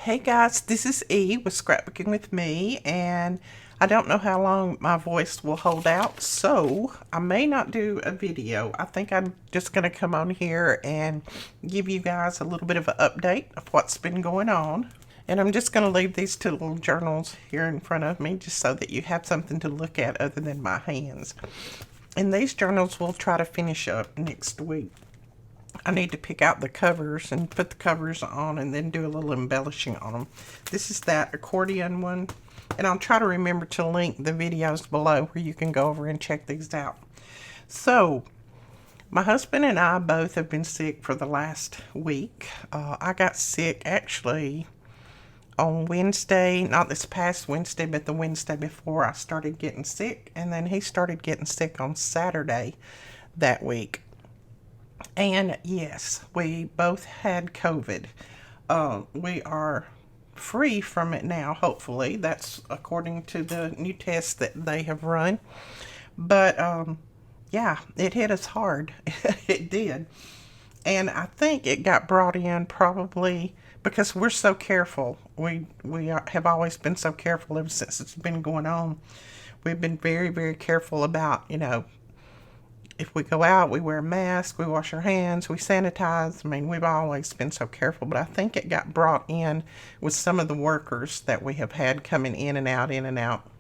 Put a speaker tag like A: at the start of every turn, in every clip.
A: Hey guys, this is E with Scrapbooking with Me, and I don't know how long my voice will hold out, so I may not do a video. I think I'm just going to come on here and give you guys a little bit of an update of what's been going on. And I'm just going to leave these two little journals here in front of me just so that you have something to look at other than my hands. And these journals we'll try to finish up next week. I need to pick out the covers and put the covers on and then do a little embellishing on them. This is that accordion one, and I'll try to remember to link the videos below where you can go over and check these out. So, my husband and I both have been sick for the last week. I got sick actually on Wednesday, not this past Wednesday, but the Wednesday before I started getting sick, and then he started getting sick on Saturday that week. And yes, we both had COVID. We are free from it now, hopefully. That's according to the new tests that they have run. But yeah, it hit us hard. It did. And I think it got brought in probably because we're so careful. We have always been so careful ever since it's been going on. We've been very, very careful about, if we go out, we wear a mask, we wash our hands, we sanitize. I mean, we've always been so careful, but I think it got brought in with some of the workers that we have had coming in and out, in and out.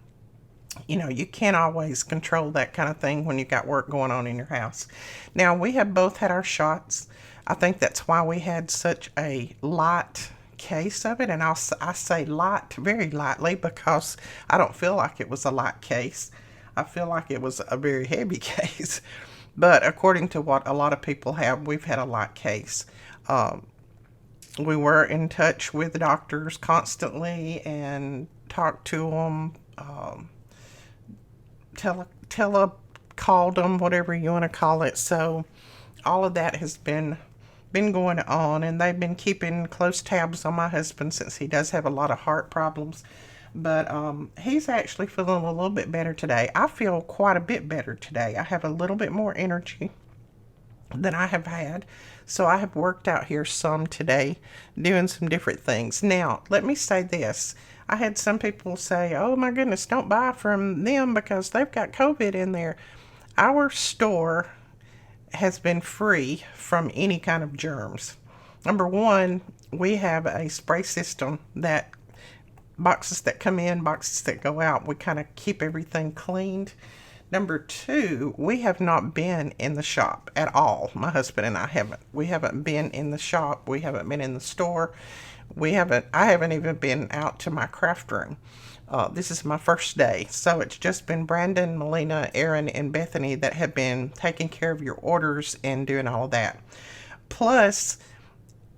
A: You can't always control that kind of thing when you've got work going on in your house. Now, we have both had our shots. I think that's why we had such a light case of it, and I say light very lightly because I don't feel like it was a light case. I feel like it was a very heavy case. But according to what a lot of people have, we've had a light case. We were in touch with the doctors constantly and talked to them, called them, whatever you want to call it. So all of that has been going on, and they've been keeping close tabs on my husband since he does have a lot of heart problems. But he's actually feeling a little bit better today. I feel quite a bit better today. I have a little bit more energy than I have had. So I have worked out here some today, doing some different things. Now, let me say this. I had some people say, oh my goodness, don't buy from them because they've got COVID in there. Our store has been free from any kind of germs. Number one, we have a spray system that boxes that come in, boxes that go out, we kind of keep everything cleaned. Number two, we have not been in the shop at all. My husband and I haven't. We haven't been in the shop. We haven't been in the store. I haven't even been out to my craft room. This is my first day. So it's just been Brandon, Melina, Aaron, and Bethany that have been taking care of your orders and doing all of that. Plus,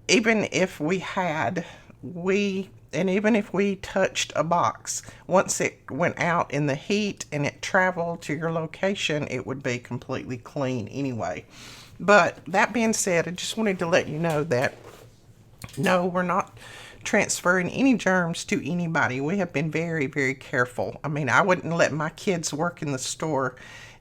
A: even if we touched a box, once it went out in the heat and it traveled to your location, it would be completely clean anyway. But that being said, I just wanted to let you know that no, we're not transferring any germs to anybody. We have been very, very careful. I mean, I wouldn't let my kids work in the store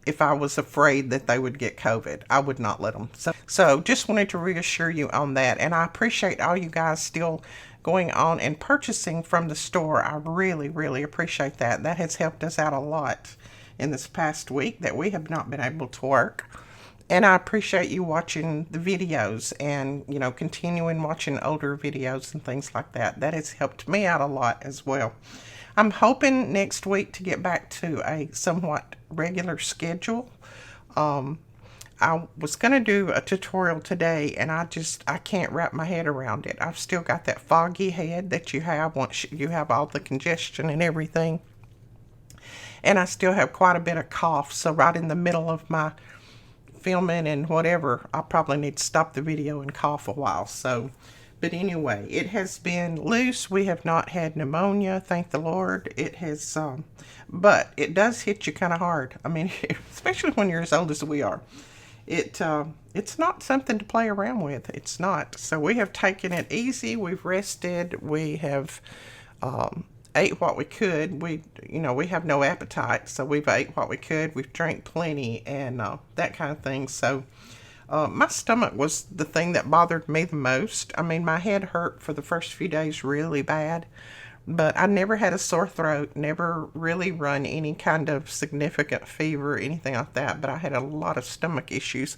A: if I was afraid that they would get COVID. I would not let them. So just wanted to reassure you on that. And I appreciate all you guys still going on and purchasing from the store. I really, really appreciate that. That has helped us out a lot in this past week that we have not been able to work. And I appreciate you watching the videos and, continuing watching older videos and things like that. That has helped me out a lot as well. I'm hoping next week to get back to a somewhat regular schedule. I was going to do a tutorial today, and I can't wrap my head around it. I've still got that foggy head that you have once you have all the congestion and everything. And I still have quite a bit of cough, so right in the middle of my filming and whatever, I'll probably need to stop the video and cough a while. So, but anyway, it has been loose. We have not had pneumonia, thank the Lord. It has, but it does hit you kind of hard. I mean, especially when you're as old as we are. It's not something to play around with. It's not. So we have taken it easy. We've rested. We have ate what we could. We have no appetite, so we've ate what we could. We've drank plenty and that kind of thing. So My stomach was the thing that bothered me the most. I mean, my head hurt for the first few days really bad, but I never had a sore throat, never really run any kind of significant fever, anything like that. But I had a lot of stomach issues,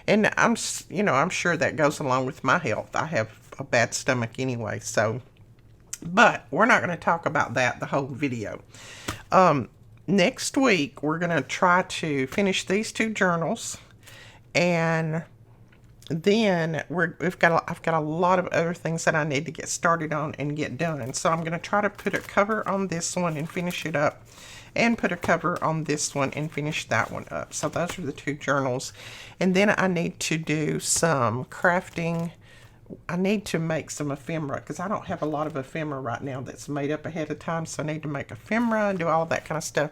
A: and I'm sure that goes along with my health. I have a bad stomach anyway, so. But we're not going to talk about that the whole video. Next week, we're going to try to finish these 2 journals, and then I've got a lot of other things that I need to get started on and get done. And so I'm going to try to put a cover on this one and finish it up, and put a cover on this one and finish that one up. So those are the 2 journals. And then I need to do some crafting. I need to make some ephemera, because I don't have a lot of ephemera right now that's made up ahead of time, so I need to make ephemera and do all that kind of stuff.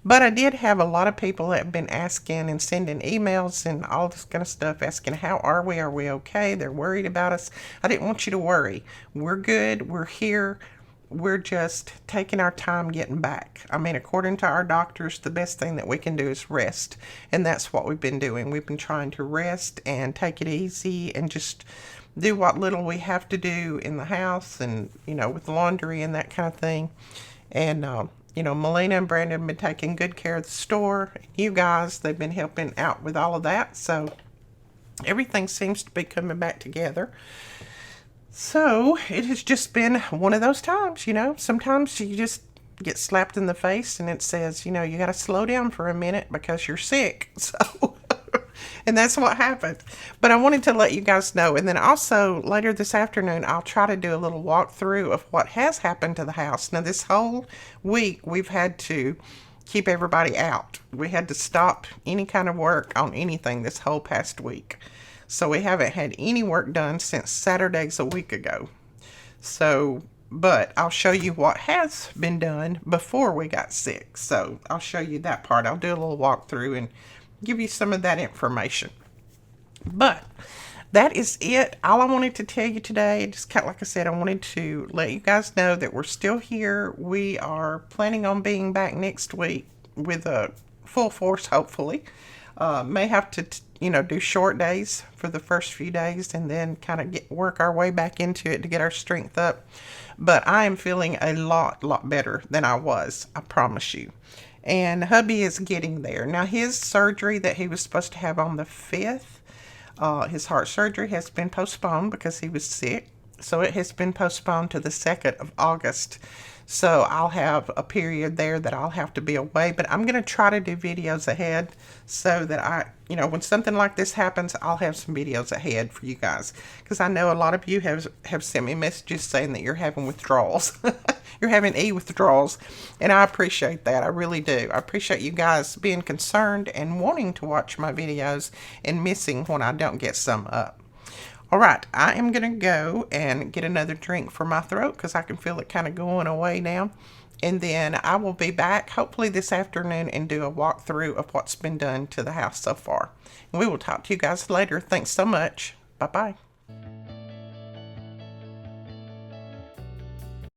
A: But I did have a lot of people that have been asking and sending emails and all this kind of stuff, asking how are we okay, they're worried about us. I didn't want you to worry. We're good, we're here, we're just taking our time getting back. I mean, according to our doctors, the best thing that we can do is rest, and that's what we've been doing. We've been trying to rest and take it easy and just do what little we have to do in the house, and with laundry and that kind of thing. And Melina and Brandon have been taking good care of the store. You guys, they've been helping out with all of that, so everything seems to be coming back together. So it has just been one of those times. Sometimes you just get slapped in the face and it says, you got to slow down for a minute because you're sick. So and that's what happened. But I wanted to let you guys know. And then also later this afternoon, I'll try to do a little walkthrough of what has happened to the house. Now, this whole week, we've had to keep everybody out. We had to stop any kind of work on anything this whole past week. So we haven't had any work done since Saturdays a week ago. So, but I'll show you what has been done before we got sick. So I'll show you that part. I'll do a little walkthrough and give you some of that information. But that is it. All I wanted to tell you today, just kind of like I said, I wanted to let you guys know that we're still here. We are planning on being back next week with a full force, hopefully. May have to, do short days for the first few days and then kind of work our way back into it to get our strength up. But I am feeling a lot better than I was, I promise you. And hubby is getting there. Now, his surgery that he was supposed to have on the 5th, his heart surgery has been postponed because he was sick. So it has been postponed to the 2nd of August. So I'll have a period there that I'll have to be away. But I'm going to try to do videos ahead so that when something like this happens, I'll have some videos ahead for you guys. Because I know a lot of you have sent me messages saying that you're having withdrawals. You're having withdrawals. And I appreciate that. I really do. I appreciate you guys being concerned and wanting to watch my videos and missing when I don't get some up. All right, I am going to go and get another drink for my throat because I can feel it kind of going away now. And then I will be back hopefully this afternoon and do a walkthrough of what's been done to the house so far. And we will talk to you guys later. Thanks so much. Bye-bye.